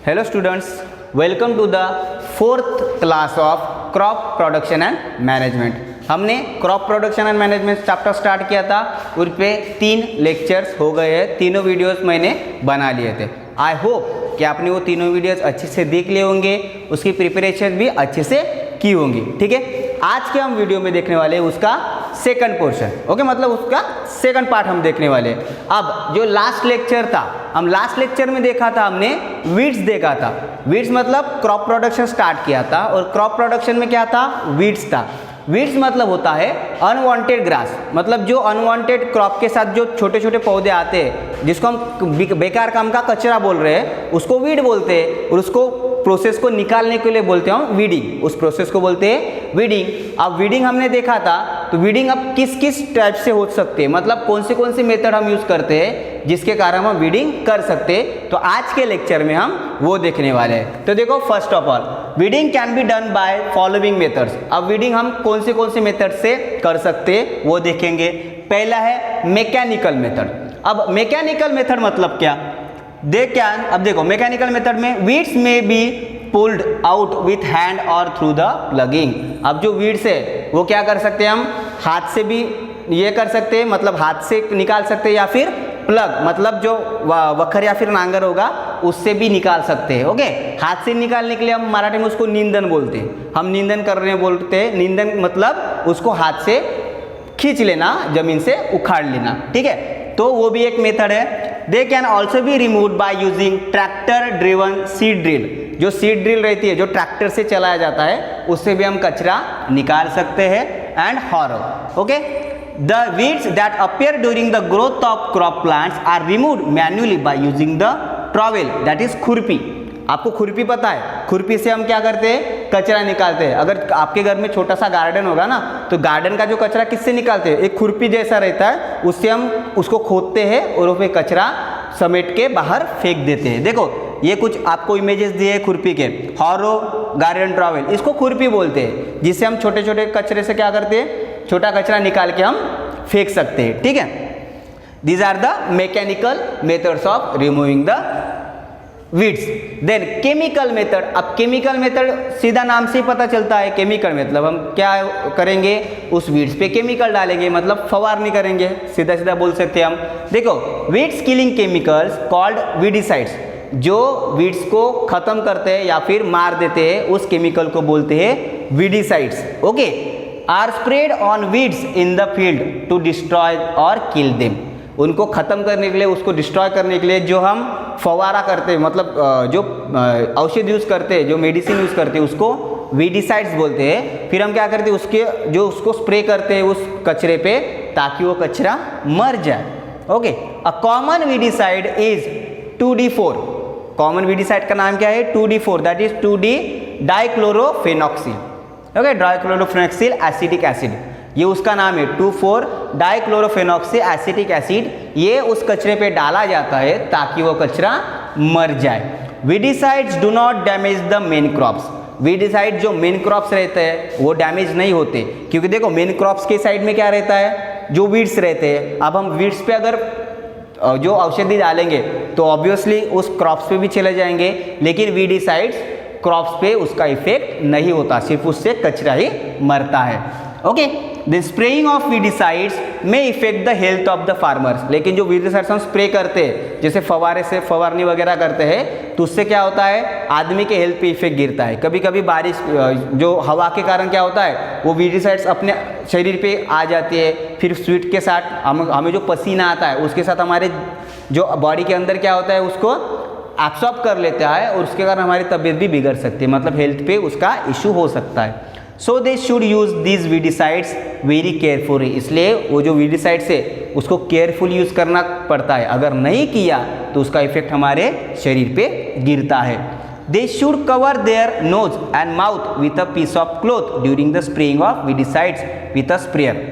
Hello students, welcome to the fourth class of crop production and management. हमने crop production and management chapter start किया था, उस पे 3 lectures हो गए हैं, तीनों वीडियोस मैंने बना लिए थे। आई होप कि आपने वो तीनों वीडियोस अच्छे से देख लिए होंगे, उसकी प्रिपरेशन भी अच्छे से की होंगी। ठीक है, आज के हम वीडियो में देखने वाले हैं उसका सेकंड पोर्शन। ओके, मतलब उसका सेकंड पार्ट हम देखने वाले हैं। अब जो लास्ट लेक्चर था, हम लास्ट लेक्चर में देखा था, हमने वीड्स देखा था। वीड्स मतलब क्रॉप प्रोडक्शन स्टार्ट किया था, और क्रॉप प्रोडक्शन में क्या था, वीड्स था। वीड्स मतलब होता है अनवांटेड ग्रास, मतलब जो अनवांटेड क्रॉप के साथ जो छोटे छोटे पौधे आते हैं, जिसको हम बेकार काम का कचरा बोल रहे हैं, उसको वीड बोलते हैं। और उसको प्रोसेस को निकालने के लिए बोलते हैं हम वीडिंग। उस प्रोसेस को बोलते हैं वीडिंग। अब वीडिंग हमने देखा था, तो वीडिंग अब किस किस टाइप से हो सकते हैं, मतलब कौन सी मेथड हम यूज करते हैं जिसके कारण हम वीडिंग कर सकते हैं। तो आज के लेक्चर में हम वो देखने वाले हैं। तो देखो, first of all weeding can be done by following methods. अब वीडिंग हम कौन से मेथड से कर सकते हैं वो देखेंगे। पहला है मैकेनिकल मेथड। अब मैकेनिकल मेथड मतलब क्या, अब देखो, मैकेनिकल मेथड में वीड्स में be pulled out with hand और थ्रू द प्लगिंग। अब जो वीड्स है वो क्या कर सकते हैं, हम हाथ से भी ये कर सकते हैं, मतलब हाथ से निकाल सकते हैं, या फिर प्लग मतलब जो वखर या फिर नांगर होगा उससे भी निकाल सकते हैं। ओके, हाथ से निकालने के लिए हम मराठी में उसको नींदन बोलते हैं। हम नींदन कर रहे हैं बोलते हैं। नींदन मतलब उसको हाथ से खींच लेना, जमीन से उखाड़ लेना। ठीक है, तो वो भी एक मेथड है। They can also be removed by using tractor driven seed drill. जो सीड ड्रिल रहती है, जो ट्रैक्टर से चलाया जाता है, उससे भी हम कचरा निकाल सकते हैं। And harrow, okay, the weeds that appear during the growth of crop plants are removed manually by using the trowel, that is khurpi. आपको खुरपी पता है, खुरपी से हम क्या करते हैं, कचरा निकालते हैं। अगर आपके घर में छोटा सा गार्डन होगा ना, तो गार्डन का जो कचरा किससे निकालते हैं, एक खुरपी जैसा रहता है, उससे हम उसको खोदते हैं और वो फिर कचरा समेट के बाहर फेंक देते हैं। देखो, ये कुछ आपको इमेजेस दिए खुरपी के, हॉरो, गार्डन ट्रॉवेल, इसको खुरपी बोलते हैं, जिससे हम छोटे छोटे कचरे से क्या करते हैं, छोटा कचरा निकाल के हम फेंक सकते हैं। ठीक है, these are the mechanical methods of removing the weeds. Then chemical method. अब केमिकल मेथड सीधा नाम से ही पता चलता है, केमिकल मतलब हम क्या करेंगे, उस वीड्स पे केमिकल डालेंगे, मतलब फवारनी करेंगे, सीधा सीधा बोल सकते हैं हम। देखो, weeds killing chemicals called weedicides, जो वीड्स को खत्म करते हैं या फिर मार देते हैं, उस केमिकल को बोलते हैं weedicides. Okay, are spread on weeds in the field to destroy और किल देम। उनको खत्म करने के लिए, उसको डिस्ट्रॉय करने के लिए जो हम फवारा करते हैं, मतलब जो औषध यूज करते हैं, जो मेडिसिन यूज करते हैं, उसको वीडिसाइड्स बोलते हैं। फिर हम क्या करते हैं, उसको स्प्रे करते हैं उस कचरे पे, ताकि वो कचरा मर जाए। Okay, a common weedicide is 2D4। Common weedicide का नाम क्या है, 2D4, that is 2D dichlorophenoxyl. Okay, dichlorophenoxyl acetic acid, ये उसका नाम है, 2,4 डाइक्लोरोफेनॉक्सिल एसिटिक एसिड। ये उस कचरे पे डाला जाता है ताकि वो कचरा मर जाए। Weedicides do not damage the main crops. Weedicide जो मेन क्रॉप्स रहते हैं वो डैमेज नहीं होते, क्योंकि देखो, मेन क्रॉप्स के साइड में क्या रहता है, जो वीड्स रहते हैं। अब हम वीड्स पे अगर जो औषधि डालेंगे तो ऑब्वियसली उस क्रॉप्स पे भी चले जाएंगे, लेकिन वीडिसाइड्स क्रॉप्स पे उसका इफेक्ट नहीं होता, सिर्फ उससे कचरा ही मरता है। Okay, the spraying of weedicides may affect the health of the farmers. लेकिन जो वीडिसाइड्स हम स्प्रे करते हैं, जैसे फवारे से फवारनी वगैरह करते हैं, तो उससे क्या होता है, आदमी के हेल्थ पे इफेक्ट गिरता है। कभी कभी बारिश, जो हवा के कारण क्या होता है, वो वीडिसाइड्स अपने शरीर पे आ जाती है, फिर स्वीट के साथ हमें जो पसीना आता है, उसके साथ हमारे जो बॉडी के अंदर क्या होता है, उसको एब्सॉर्ब कर लेता है, और उसके कारण हमारी तबीयत भी बिगड़ सकती है, मतलब हेल्थ पे उसका इशू हो सकता है। So they should use these weedicides very carefully. इसलिए वो जो वीडिसाइड्स है उसको केयरफुल यूज करना पड़ता है, अगर नहीं किया तो उसका इफेक्ट हमारे शरीर पे गिरता है। They should cover their nose and mouth with a piece of cloth during the spraying of weedicides with a sprayer.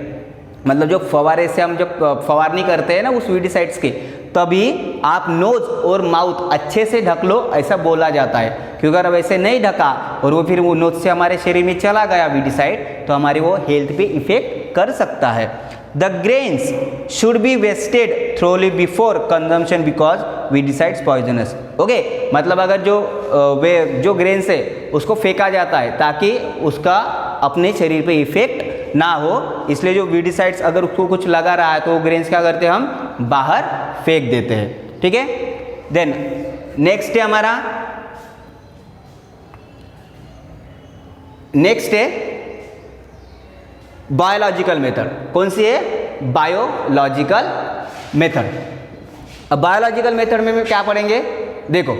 मतलब जो फवारे से हम जब फवारनी करते हैं ना उस वीडिसाइड्स के, तभी आप नोज और माउथ अच्छे से ढक लो, ऐसा बोला जाता है। क्योंकि अगर वैसे नहीं ढका और वो फिर वो नोज से हमारे शरीर में चला गया वीडिसाइड, तो हमारी वो हेल्थ पे इफेक्ट कर सकता है। The grains should be wasted thoroughly before consumption because weedicides poisonous. Okay, मतलब अगर जो ग्रेन्स है उसको फेंका जाता है ताकि उसका अपने शरीर पे इफेक्ट ना हो, इसलिए जो वीडिसाइड्स अगर उसको कुछ लगा रहा है तो वो ग्रेन्स क्या करते हैं, हम बाहर फेंक देते हैं। ठीक है, देन नेक्स्ट है हमारा, नेक्स्ट है बायोलॉजिकल मेथड। कौन सी है, बायोलॉजिकल मेथड। अब बायोलॉजिकल मेथड में क्या पढ़ेंगे, देखो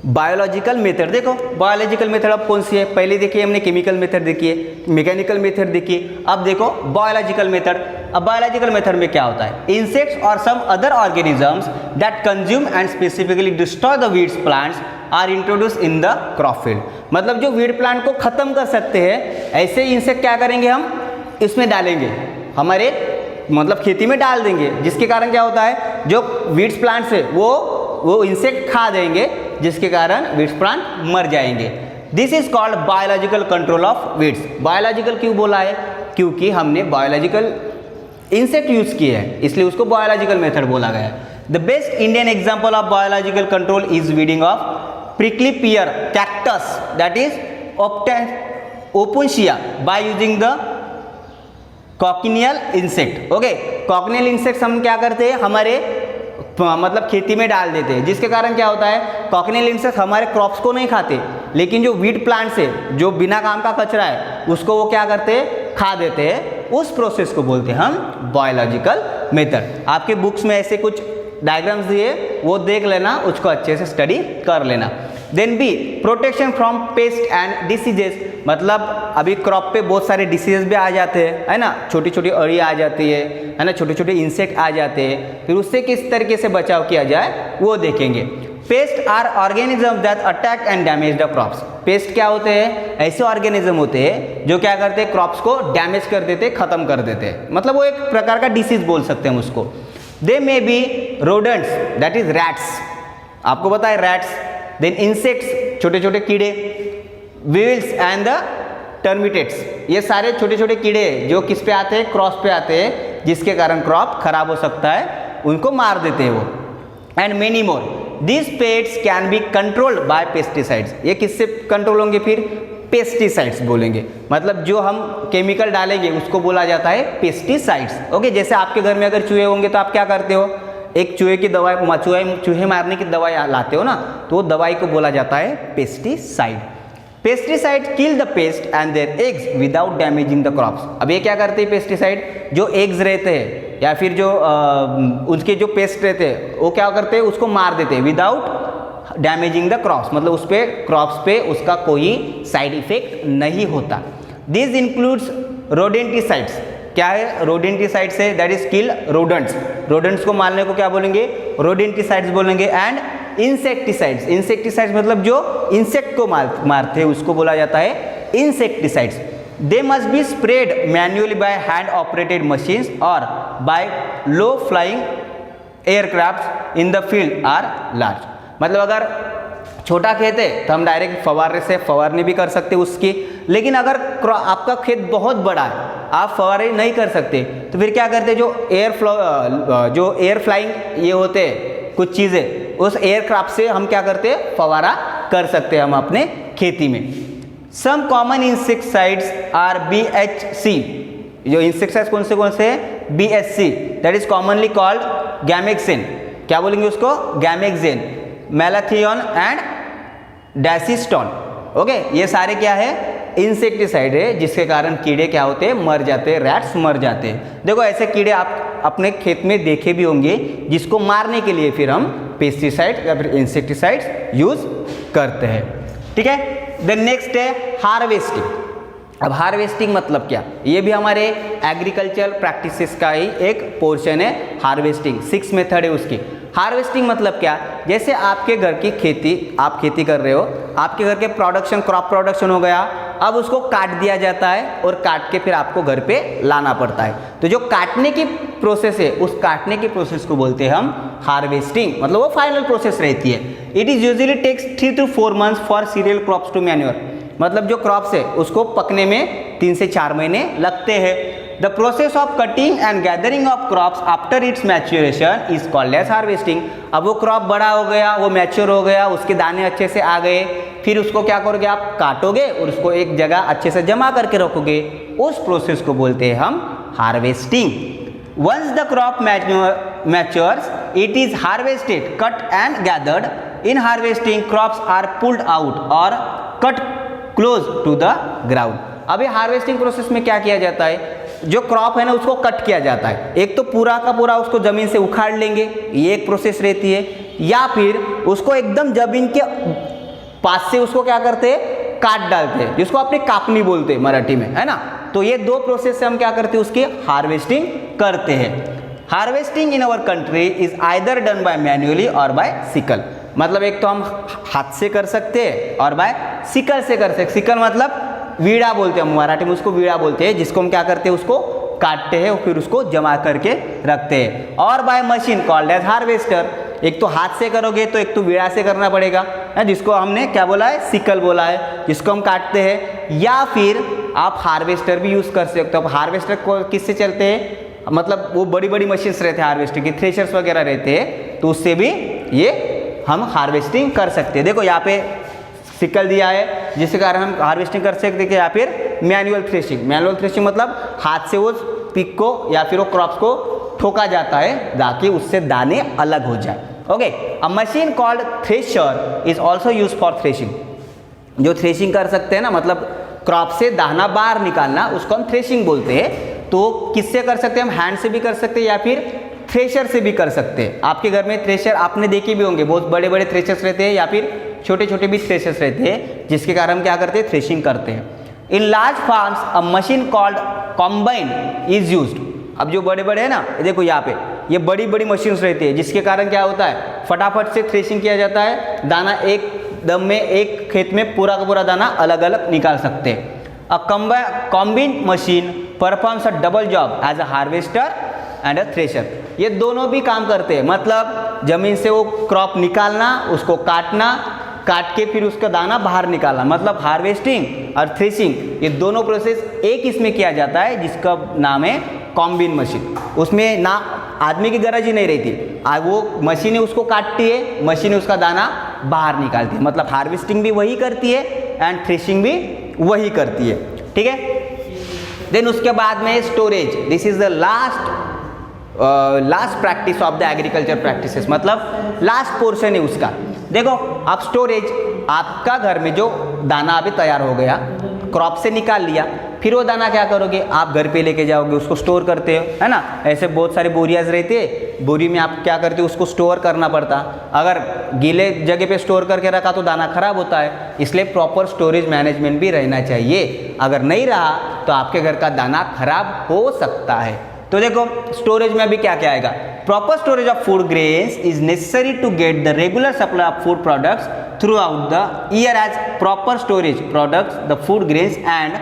बायोलॉजिकल मेथड, देखो बायोलॉजिकल मेथड अब कौन सी है, पहले देखिए हमने केमिकल मेथड देखी है, मैकेनिकल मेथड देखी, अब देखो बायोलॉजिकल मेथड। अब बायोलॉजिकल मेथड में क्या होता है, इंसेक्ट्स और some other organisms that consume and specifically destroy the weeds plants are introduce in the crop field. मतलब जो वीड प्लांट को खत्म कर सकते हैं ऐसे इंसेक्ट क्या करेंगे, हम इसमें डालेंगे, हमारे मतलब खेती में डाल देंगे, जिसके कारण क्या होता है, जो वीड्स प्लांट्स है वो इंसेक्ट खा देंगे, जिसके कारण वीड्स प्लांट मर जाएंगे। This is called biological control of weeds. Biological क्यों बोला है, क्योंकि हमने बायोलॉजिकल इंसेक्ट यूज किए हैं, इसलिए उसको बायोलॉजिकल मेथड बोला गया है। The best Indian example of biological control is weeding of prickly pear cactus, that is opuntia, by using the cochineal insect। Okay, cochineal insects हम क्या करते हैं, हमारे मतलब खेती में डाल देते हैं, जिसके कारण क्या होता है, cochineal insects हमारे क्रॉप्स को नहीं खाते, लेकिन जो वीड प्लांट्स है, जो बिना काम का कचरा है, उसको वो क्या करते हैं, खा देते हैं। उस प्रोसेस को बोलते हैं हम बायोलॉजिकल मेथड। आपके बुक्स में ऐसे कुछ डायग्राम्स दिए, वो देख लेना, उसको अच्छे से स्टडी कर लेना। Then B, protection from pest and diseases. मतलब अभी क्रॉप पे बहुत सारे डिसीजेस भी आ जाते हैं, है ना, छोटी छोटी अड़ी आ जाती है ना, छोटे छोटे इंसेक्ट आ जाते हैं, फिर उससे किस तरीके से बचाव किया जाए वो देखेंगे। Pest are organism that attack and damage the crops. Pest क्या होते हैं, ऐसे ऑर्गेनिज्म होते हैं जो क्या करते हैं, क्रॉप्स को डैमेज कर देते, खत्म कर देते हैं, मतलब वो एक प्रकार का डिसीज बोल सकते हैं हम उसको। They may be rodents, that is rats, आपको पता है रैट्स। देन इंसेक्ट्स, छोटे छोटे कीड़े, वील्स एंड द टर्मिटेट्स, ये सारे छोटे छोटे कीड़े जो किस पे आते हैं, क्रॉप पे आते हैं, जिसके कारण क्रॉप खराब हो सकता है, उनको मार देते हैं वो। And many more, this pets can be controlled by pesticides. ये किससे कंट्रोल होंगे, फिर पेस्टिसाइड्स बोलेंगे, मतलब जो हम केमिकल डालेंगे उसको बोला जाता है पेस्टिसाइड्स। ओके, जैसे आपके घर में अगर चूहे होंगे तो आप क्या करते हो, एक चूहे की दवाई, चूहे मारने की दवाई लाते हो ना, तो वो दवाई को बोला जाता है pesticide. Pesticide kill the paste and their eggs without damaging the crops. अब ये क्या करते हैं पेस्टिसाइड, जो एग्स रहते हैं या फिर जो उनके जो पेस्ट रहते हैं वो क्या करते हैं, उसको मार देते हैं विदाउट डैमेजिंग द क्रॉप्स, मतलब उस पे क्रॉप्स पे उसका कोई साइड इफेक्ट नहीं होता। This includes rodenticides. क्या है, रोडेंटिसाइड्स है, that is kill rodents. Rodents को मारने को क्या बोलेंगे, रोडेंटिसाइड्स बोलेंगे। एंड इंसेक्टिसाइड्स, इंसेक्टिसाइड्स मतलब जो इंसेक्ट को मारते हैं उसको बोला जाता है insecticides. They must be spread manually by hand operated machines और by low flying aircraft in the field are large. मतलब अगर छोटा खेत है तो हम डायरेक्ट फवारे से फवारनी भी कर सकते उसकी, लेकिन अगर आपका खेत बहुत बड़ा है, आप फवारे नहीं कर सकते, तो फिर क्या करते, जो एयर फ्लाइंग ये होते हैं कुछ चीज़ें, उस एयरक्राफ्ट से हम क्या करते हैं, फवारा कर सकते हैं हम अपने खेती में। Some common insecticides are BHC। जो इंसेक्टिसाइड्स कौन से हैं, BHC, that is commonly called gammexane. क्या बोलेंगे उसको, gammexane, malathion and disyston. Okay, ये सारे क्या है, इंसेक्टिसाइड है, जिसके कारण कीड़े क्या होते हैं, मर जाते हैं, रैट्स मर जाते हैं। देखो ऐसे कीड़े आप अपने खेत में देखे भी होंगे, जिसको मारने के लिए फिर हम पेस्टिसाइड या फिर इंसेक्टिसाइड्स यूज करते हैं। ठीक है, देन नेक्स्ट है हार्वेस्टिंग। अब हार्वेस्टिंग मतलब क्या, ये भी हमारे एग्रीकल्चर प्रैक्टिसेस का ही एक पोर्शन है। हार्वेस्टिंग 6 मेथड है उसकी। हार्वेस्टिंग मतलब क्या, जैसे आपके घर की खेती, आप खेती कर रहे हो, आपके घर के प्रोडक्शन, क्रॉप प्रोडक्शन हो गया, अब उसको काट दिया जाता है और काट के फिर आपको घर पे लाना पड़ता है। तो जो काटने की प्रोसेस है, उस काटने की प्रोसेस को बोलते हैं हम हार्वेस्टिंग, मतलब वो फाइनल प्रोसेस रहती है। It is usually takes 3 to 4 months for cereal crops to manure. मतलब जो क्रॉप्स है उसको पकने में 3 से 4 महीने लगते हैं। The process of cutting and gathering of crops after its maturation is called as harvesting. अब वो क्रॉप बड़ा हो गया, वो मैच्योर हो गया, उसके दाने अच्छे से आ गए, फिर उसको क्या करोगे आप, काटोगे और उसको एक जगह अच्छे से जमा करके रखोगे, उस प्रोसेस को बोलते हैं हम harvesting. Once the crop matures it is harvested, cut and gathered. In harvesting crops are pulled out और cut close to the ground. अभी हार्वेस्टिंग प्रोसेस में क्या किया जाता है, जो क्रॉप है ना उसको कट किया जाता है। एक तो पूरा का पूरा उसको जमीन से उखाड़ लेंगे, ये एक प्रोसेस रहती है, या फिर उसको एकदम जमीन के पास से उसको क्या करते हैं, काट डालते हैं, जिसको अपने कापनी बोलते हैं मराठी में, है ना। तो ये दो प्रोसेस से हम क्या करते हैं, उसकी हार्वेस्टिंग करते हैं। Harvesting in our country is either done by manually और बाय सिकल। मतलब एक तो हम हाथ से कर सकते हैं और बाय सिकल से कर सकते। सिकल मतलब वीड़ा बोलते हैं, मराठी में उसको वीड़ा बोलते हैं, जिसको हम क्या करते हैं, उसको काटते हैं और फिर उसको जमा करके रखते हैं। और by machine called as harvester. एक तो हाथ से करोगे तो एक तो वीड़ा से करना पड़ेगा, जिसको हमने क्या बोला है, सिकल बोला है, जिसको हम काटते हैं, या फिर आप हार्वेस्टर भी यूज कर सकते हो। हार्वेस्टर को किससे चलते हैं, मतलब वो बड़ी बड़ी मशीन्स रहते हैं हार्वेस्टिंग की, थ्रेशर्स वगैरह रहते हैं, तो उससे भी ये हम हार्वेस्टिंग कर सकते हैं। देखो यहाँ पे सिकल दिया है, जिसके कारण हम हार्वेस्टिंग कर सकते हैं, या फिर मैनुअल थ्रेशिंग। मैनुअल थ्रेशिंग मतलब हाथ से वो पिक को या फिर वो क्रॉप्स को ठोका जाता है ताकि उससे दाने अलग हो जाए। Okay, a machine called thresher is also use for threshing. जो थ्रेशिंग कर सकते हैं ना, मतलब क्रॉप से दाना बाहर निकालना, उसको हम थ्रेशिंग बोलते हैं। तो किससे कर सकते हैं हम, हैंड से भी कर सकते हैं या फिर थ्रेशर से भी कर सकते हैं। आपके घर में थ्रेशर आपने देखे भी होंगे, बहुत बड़े बड़े थ्रेशर्स रहते हैं या फिर छोटे छोटे भी थ्रेशर्स रहते हैं, जिसके कारण हम क्या करते हैं, थ्रेशिंग करते हैं। In large farms a machine called combine is used. अब जो बड़े बड़े हैं ना, देखो यहाँ पे ये बड़ी बड़ी मशीन्स रहती है, जिसके कारण क्या होता है, फटाफट से थ्रेशिंग किया जाता है, दाना एक दम में एक खेत में पूरा का पूरा दाना अलग अलग निकाल सकते हैं। A combine machine performs a double job as a harvester and a thresher. ये दोनों भी काम करते हैं, मतलब जमीन से वो क्रॉप निकालना, उसको काटना, काट के फिर उसका दाना बाहर निकालना, मतलब हार्वेस्टिंग और थ्रेशिंग, ये दोनों प्रोसेस एक इसमें किया जाता है, जिसका नाम है कॉम्बाइन मशीन। उसमें ना आदमी की गरज ही नहीं रहती, वो मशीनें उसको काटती है, मशीनें उसका दाना बाहर निकालती है। मतलब हार्वेस्टिंग भी वही करती है एंड थ्रेशिंग भी वही करती है, ठीक है। देन उसके बाद में storage, this is the last practice of the agriculture practices, मतलब लास्ट पोर्शन है उसका। देखो आप स्टोरेज, आपका घर में जो दाना अभी तैयार हो गया, क्रॉप से निकाल लिया, फिर वो दाना क्या करोगे, आप घर पे लेके जाओगे, उसको स्टोर करते हो, है ना। ऐसे बहुत सारे बोरियाज रहते हैं, बोरी में आप क्या करते हो, उसको स्टोर करना पड़ता। अगर गीले जगह पे स्टोर करके रखा तो दाना खराब होता है, इसलिए प्रॉपर स्टोरेज मैनेजमेंट भी रहना चाहिए। अगर नहीं रहा तो आपके घर का दाना खराब हो सकता है। तो देखो स्टोरेज में अभी क्या क्या आएगा, proper storage of food grains is necessary to get the regular supply of food products throughout the year as proper storage products the food grains and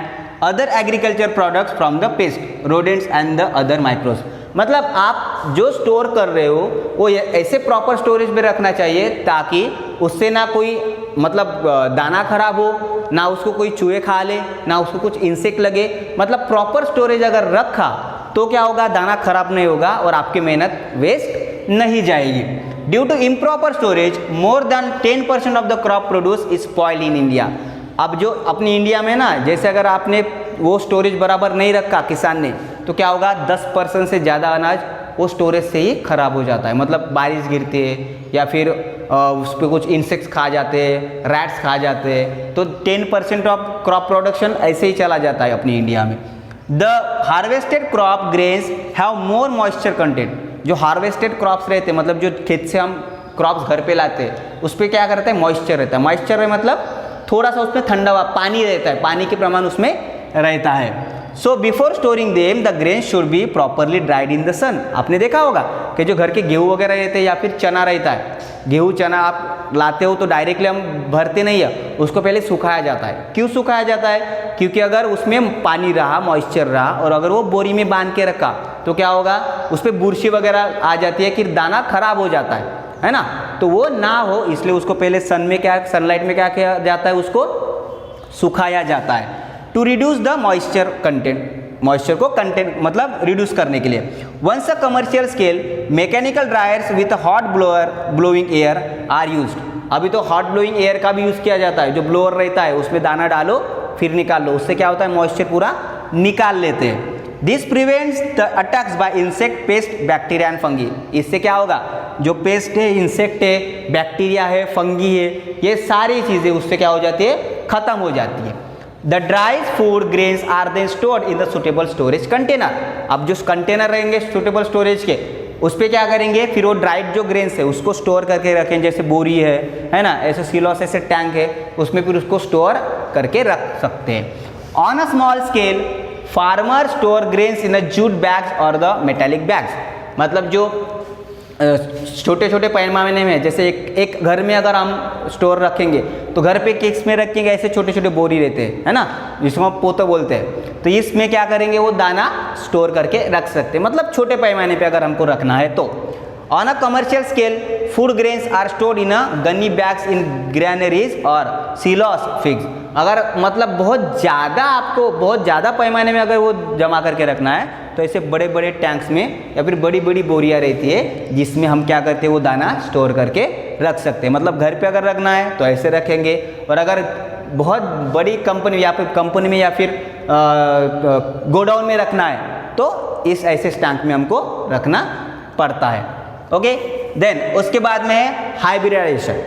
other agriculture products from the pest, rodents and the other micros. मतलब आप जो store कर रहे हो वो ऐसे proper storage में रखना चाहिए ताकि उससे ना कोई मतलब दाना खराब हो, ना उसको कोई चूहे खा ले, ना उसको कुछ इंसेक्ट लगे। मतलब प्रॉपर स्टोरेज अगर रखा तो क्या होगा, दाना खराब नहीं होगा और आपकी मेहनत वेस्ट नहीं जाएगी। Due to improper storage more than 10% of the crop produce is spoil in India. अब जो अपनी इंडिया में ना, जैसे अगर आपने वो स्टोरेज बराबर नहीं रखा किसान ने, तो क्या होगा, 10% से ज़्यादा अनाज वो स्टोरेज से ही खराब हो जाता है। मतलब बारिश गिरती है या फिर उस पर कुछ इंसेक्ट्स खा जाते हैं, रैट्स खा जाते हैं, तो 10% ऑफ क्रॉप प्रोडक्शन ऐसे ही चला जाता है अपनी इंडिया में। The harvested crop grains have more moisture content. जो हार्वेस्टेड क्रॉप्स रहते हैं, मतलब जो खेत से हम क्रॉप्स घर पे लाते हैं, उस पर क्या करते हैं, मॉइस्चर रहता है। मॉइस्चर है मतलब थोड़ा सा उसमें ठंडा हुआ पानी रहता है, पानी के प्रमाण उसमें रहता है। So before storing them the grain should be properly dried in the sun. आपने देखा होगा कि जो घर के गेहूँ वगैरह रहते हैं या फिर चना रहता है, गेहूँ चना आप लाते हो तो डायरेक्टली हम भरते नहीं है, उसको पहले सुखाया जाता है। क्यों सुखाया जाता है, क्योंकि अगर उसमें पानी रहा, मॉइस्चर रहा और अगर वो बोरी में बांध के रखा तो क्या होगा, उस पर बुरशी वगैरह आ जाती है कि दाना खराब हो जाता है ना। तो वो ना हो इसलिए उसको पहले सनलाइट में क्या किया जाता है, उसको सुखाया जाता है। To reduce the moisture content, moisture को कंटेन मतलब रिड्यूस करने के लिए। Once a commercial scale mechanical dryers with hot blower blowing air are used. अभी तो हॉट ब्लोइंग एयर का भी यूज़ किया जाता है, जो ब्लोअर रहता है उसमें दाना डालो फिर निकाल लो, उससे क्या होता है मॉइस्चर पूरा निकाल लेते हैं। This prevents the attacks bye insect, paste, bacteria and fungi. इससे क्या होगा, जो पेस्ट है, इंसेक्ट है, बैक्टीरिया है, फंगी है, ये सारी चीज़ें उससे क्या हो जाती है, खत्म हो जाती है। The dried food grains are then stored in the suitable storage container. अब जो कंटेनर रहेंगे सुटेबल स्टोरेज के, उस पर क्या करेंगे, फिर वो ड्राइड जो ग्रेन्स है उसको स्टोर करके रखें, जैसे बोरी है ना, ऐसे सिलोस ऐसे टैंक है, उसमें फिर उसको स्टोर करके रख सकते हैं। On a small scale farmer store grains in a jute bags और द मेटालिक बैग्स। मतलब जो छोटे छोटे पैमाने में, जैसे एक घर में अगर हम स्टोर रखेंगे तो घर पे किस में रखेंगे, ऐसे छोटे छोटे बोरी रहते हैं, है ना, जिसको हम पोता बोलते हैं, तो इसमें क्या करेंगे, वो दाना स्टोर करके रख सकते हैं, मतलब छोटे पैमाने पे अगर हमको रखना है तो। On a commercial scale food grains are stored in a gunny bags in granaries और सिलोस फिग्स। अगर मतलब बहुत ज़्यादा पैमाने में अगर वो जमा करके रखना है तो ऐसे बड़े बड़े टैंक्स में या फिर बड़ी बड़ी बोरियाँ रहती है, जिसमें हम क्या करते हैं, वो दाना स्टोर करके रख सकते हैं। मतलब घर पे अगर रखना है तो ऐसे रखेंगे, और अगर बहुत बड़ी कंपनी या फिर गोडाउन में रखना है तो इस ऐसे टैंक में हमको रखना पड़ता है। ओके, देन उसके बाद में है हाइब्रिडाइजेशन।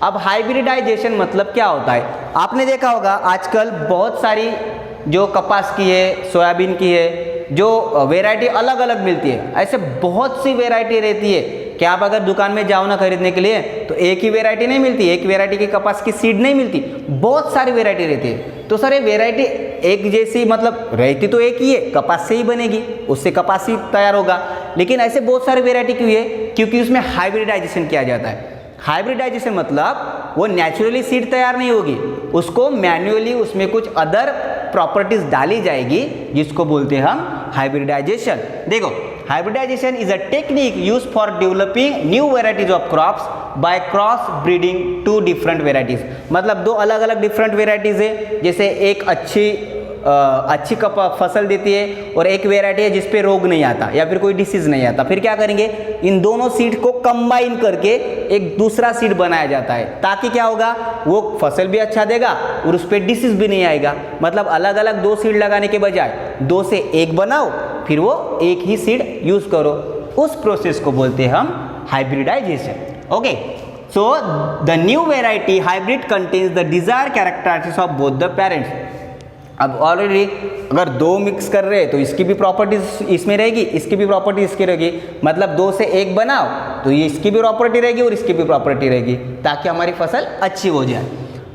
अब हाइब्रिडाइजेशन मतलब क्या होता है, आपने देखा होगा आजकल बहुत सारी जो कपास की है, सोयाबीन की है, जो वेराइटी अलग अलग मिलती है, ऐसे बहुत सी वेराइटी रहती है कि आप अगर दुकान में जाओ ना खरीदने के लिए तो एक ही वेराइटी नहीं मिलती, एक वेराइटी की कपास की सीड नहीं मिलती, बहुत सारी वेराइटी रहती है। तो सर ये वेराइटी एक जैसी मतलब रहती तो एक ही है, कपास से ही बनेगी, उससे कपास ही तैयार होगा, लेकिन ऐसे बहुत सारी वेराइटी क्यों है, क्योंकि उसमें हाइब्रिडाइजेशन किया जाता है। हाइब्रिडाइजेशन मतलब वो नेचुरली सीड तैयार नहीं होगी, उसको मैन्युअली उसमें कुछ अदर प्रॉपर्टीज डाली जाएगी, जिसको बोलते हैं हम हाइब्रिडाइजेशन। देखो, hybridisation is a technique use for developing new varieties of crops by cross breeding two different varieties. मतलब दो अलग अलग डिफरेंट वेराइटीज है, जैसे एक अच्छी फसल देती है और एक वेराइटी है जिसपे रोग नहीं आता या फिर कोई डिसीज नहीं आता, फिर क्या करेंगे, इन दोनों सीड को कंबाइन करके एक दूसरा सीड बनाया जाता है, ताकि क्या होगा, वो फसल भी अच्छा देगा और उस पर डिसीज भी नहीं आएगा। मतलब अलग अलग दो सीड लगाने के बजाय दो से एक बनाओ, फिर वो एक ही सीड यूज करो, उस प्रोसेस को बोलते हैं हम hybridisation. Okay, so the new variety hybrid contains the desired characteristics of both the parents. अब ऑलरेडी अगर दो मिक्स कर रहे हैं तो इसकी भी प्रॉपर्टीज इसमें रहेगी, इसकी भी प्रॉपर्टी इसकी रहेगी, मतलब दो से एक बनाओ तो ये इसकी भी प्रॉपर्टी रहेगी और इसकी भी प्रॉपर्टी रहेगी, ताकि हमारी फसल अच्छी हो जाए।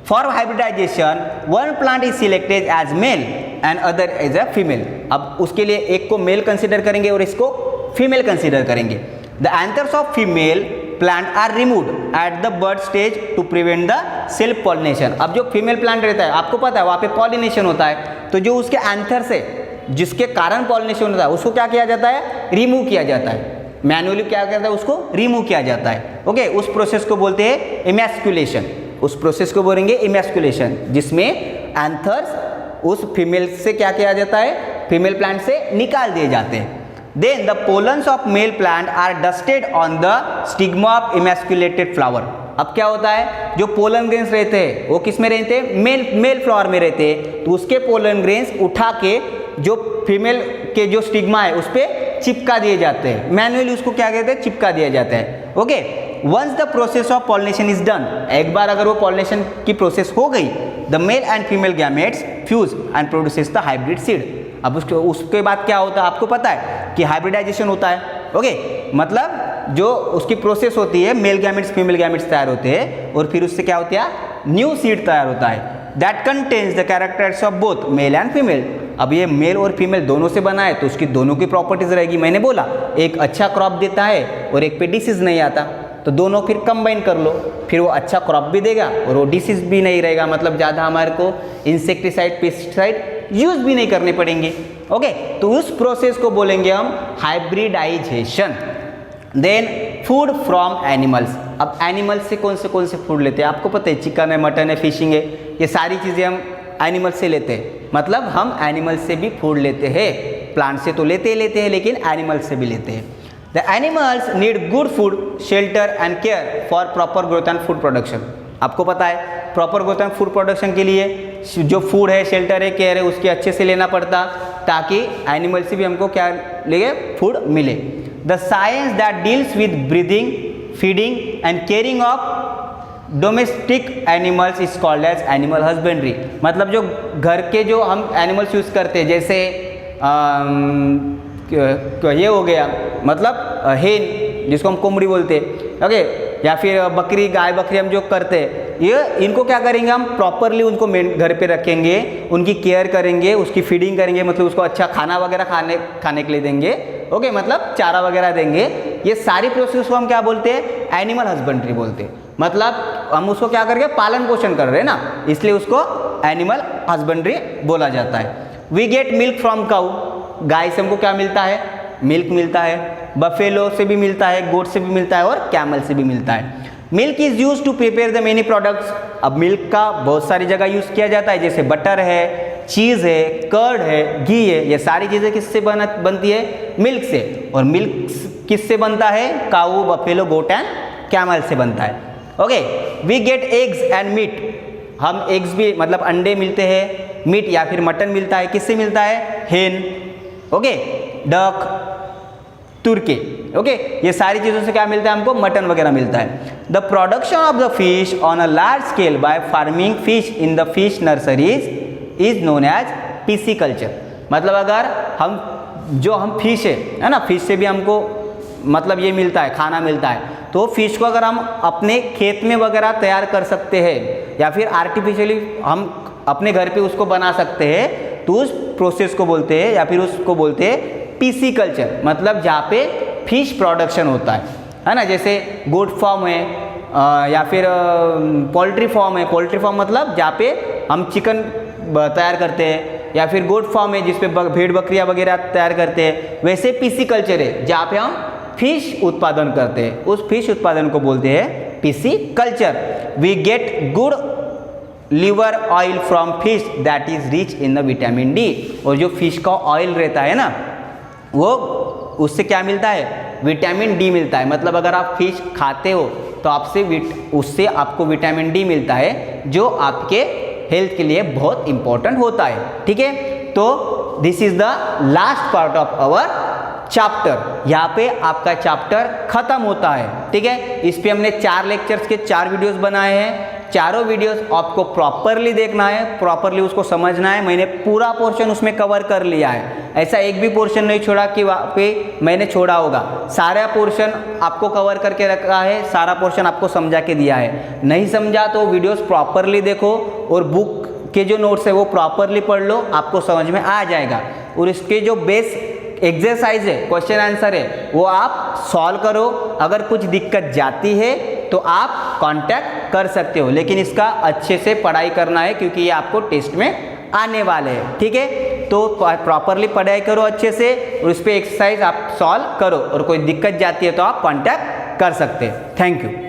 For hybridisation one plant is selected as male and other as a female. अब उसके लिए एक को मेल कंसिडर करेंगे और इसको फीमेल कंसिडर करेंगे। The anthers of female plant are removed at the birth stage to prevent the self pollination. अब जो फीमेल प्लांट रहता है, आपको पता है वहाँ पे पॉलिनेशन होता है, तो जो उसके एंथर्स है जिसके कारण पॉलिनेशन होता है उसको क्या किया जाता है, रिमूव किया जाता है, मैन्युअली क्या करता है, उसको रिमूव किया जाता है। ओके, उस प्रोसेस को बोलते हैं इमैस्कुलेशन, उस प्रोसेस को बोलेंगे इमैस्कुलेशन, जिसमें एंथर्स उस फीमेल से क्या किया जाता है, फीमेल प्लांट से निकाल दिए जाते हैं। Then the pollens of male plant are dusted on the stigma of emasculated flower। अब क्या होता है, जो पोलन ग्रेन्स रहते हैं वो किस में रहते हैं, मेल फ्लावर में रहते हैं, तो उसके पोलन ग्रेन्स उठा के जो फीमेल के जो स्टिग्मा है उस पर चिपका दिए जाते हैं, मैन्युअली उसको क्या कहते हैं, चिपका दिया जाता है। Okay, once the process of pollination is done, एक बार अगर वो पॉलिनेशन की प्रोसेस हो गई, the male and female gametes fuse and produces the hybrid seed. अब उसके बाद क्या होता है, आपको पता है कि हाइब्रिडाइजेशन होता है। ओके, मतलब जो उसकी प्रोसेस होती है, मेल गैमेट्स फीमेल गैमेट्स तैयार होते हैं और फिर उससे क्या होता है, न्यू सीड तैयार होता है, that contains the characters of both male and female. अब ये मेल और फीमेल दोनों से बना है तो उसकी दोनों की प्रॉपर्टीज रहेगी। मैंने बोला एक अच्छा क्रॉप देता है और एक पे डिसीज नहीं आता, तो दोनों फिर कंबाइन कर लो, फिर वो अच्छा क्रॉप भी देगा और वो डिसीज भी नहीं रहेगा, मतलब ज़्यादा हमारे को इंसेक्टिसाइड पेस्टिसाइड यूज भी नहीं करने पड़ेंगे। ओके, तो उस प्रोसेस को बोलेंगे हम hybridisation. Then food from animals. अब एनिमल्स से कौन से फूड लेते हैं, आपको पता है, चिकन है, मटन है, फिशिंग है, ये सारी चीज़ें हम एनिमल से लेते हैं, मतलब हम एनिमल से भी फूड लेते हैं, प्लांट से तो लेते हैं लेकिन एनिमल से भी लेते हैं। The animals need good food, shelter and care for proper growth and food production. आपको पता है proper growth and food production के लिए जो फूड है, शेल्टर है, केयर है, उसके अच्छे से लेना पड़ता ताकि एनिमल से भी हमको क्या लगे, फूड मिले। The science that deals with breeding, feeding and caring of domestic animals is called as animal husbandry. मतलब जो घर के जो हम एनिमल्स यूज़ करते हैं, जैसे ये हो गया, मतलब हेन जिसको हम कोमड़ी बोलते हैं, ओके, या फिर बकरी, गाय बकरी हम जो करते हैं, ये इनको क्या करेंगे, हम प्रॉपरली उनको घर पे रखेंगे, उनकी केयर करेंगे, उसकी फीडिंग करेंगे, मतलब उसको अच्छा खाना वगैरह खाने के लिए देंगे, ओके, मतलब चारा वगैरह देंगे। ये सारी प्रोसेस को हम क्या बोलते हैं, एनिमल हस्बेंड्री बोलते हैं। मतलब हम उसको क्या करके पालन पोषण कर रहे हैं ना, इसलिए उसको एनिमल हस्बेंड्री बोला जाता है। We get milk from cow, गाय से हमको क्या मिलता है, मिल्क मिलता है। बफेलो से भी मिलता है, गोट से भी मिलता है और कैमल से भी मिलता है। Milk is use to prepare the many products. अब मिल्क का बहुत सारी जगह यूज किया जाता है, जैसे बटर है, चीज़ है, कर्ड है, घी है, ये सारी चीज़ें किससे बनती है, मिल्क से। और मिल्क किससे बनता है, cow, buffalo, goat and camel से बनता है। Okay, we get eggs and meat, हम एग्स भी मतलब अंडे मिलते हैं, मीट या फिर मटन मिलता है, किससे मिलता है, हेन, ओके, डक, तुर्की, ओके, ये सारी चीज़ों से क्या मिलता है हमको, मटन वगैरह मिलता है। The production of the fish on a large scale by farming fish in the fish nurseries is known as pisciculture. मतलब अगर हम फिश है ना, फिश से भी हमको मतलब ये मिलता है, खाना मिलता है, तो फिश को अगर हम अपने खेत में वगैरह तैयार कर सकते हैं या फिर आर्टिफिशियली हम अपने घर पे उसको बना सकते हैं, तो उस प्रोसेस को बोलते हैं या फिर उसको बोलते हैं पीसी कल्चर। मतलब जहाँ पे फिश प्रोडक्शन होता है ना, जैसे गोट फार्म है या फिर पोल्ट्री फार्म है। पोल्ट्री फार्म मतलब जहाँ पे हम चिकन तैयार करते हैं, या फिर गोट फार्म है जिसपे भेड़ बकरियाँ वगैरह तैयार करते हैं। वैसे पीसी कल्चर है जहाँ पे हम फिश उत्पादन करते हैं, उस फिश उत्पादन को बोलते हैं pisciculture. We get good liver oil from fish that is rich in the vitamin D. और जो फिश का ऑयल रहता है ना, वो उससे क्या मिलता है, विटामिन डी मिलता है। मतलब अगर आप फिश खाते हो तो उससे आपको विटामिन डी मिलता है, जो आपके हेल्थ के लिए बहुत इंपॉर्टेंट होता है। ठीक है, तो this is the last part of our chapter. यहाँ पे आपका चैप्टर खत्म होता है। ठीक है, इस पे हमने 4 लेक्चर्स के 4 वीडियोस बनाए हैं। चारों वीडियोस आपको प्रॉपरली देखना है, प्रॉपरली उसको समझना है। मैंने पूरा पोर्शन उसमें कवर कर लिया है, ऐसा एक भी पोर्शन नहीं छोड़ा कि वहाँ पे मैंने छोड़ा होगा। सारा पोर्शन आपको कवर करके रखा है, सारा पोर्शन आपको समझा के दिया है। नहीं समझा तो वीडियोस प्रॉपरली देखो और बुक के जो नोट्स है वो प्रॉपरली पढ़ लो, आपको समझ में आ जाएगा। और इसके जो बेस एक्सरसाइज है, क्वेश्चन आंसर है, वो आप सॉल्व करो। अगर कुछ दिक्कत जाती है तो आप कांटेक्ट कर सकते हो, लेकिन इसका अच्छे से पढ़ाई करना है क्योंकि ये आपको टेस्ट में आने वाले हैं। ठीक है, तो प्रॉपरली पढ़ाई करो अच्छे से और उस पर एक्सरसाइज आप सॉल्व करो, और कोई दिक्कत जाती है तो आप कांटेक्ट कर सकते हैं। Thank you.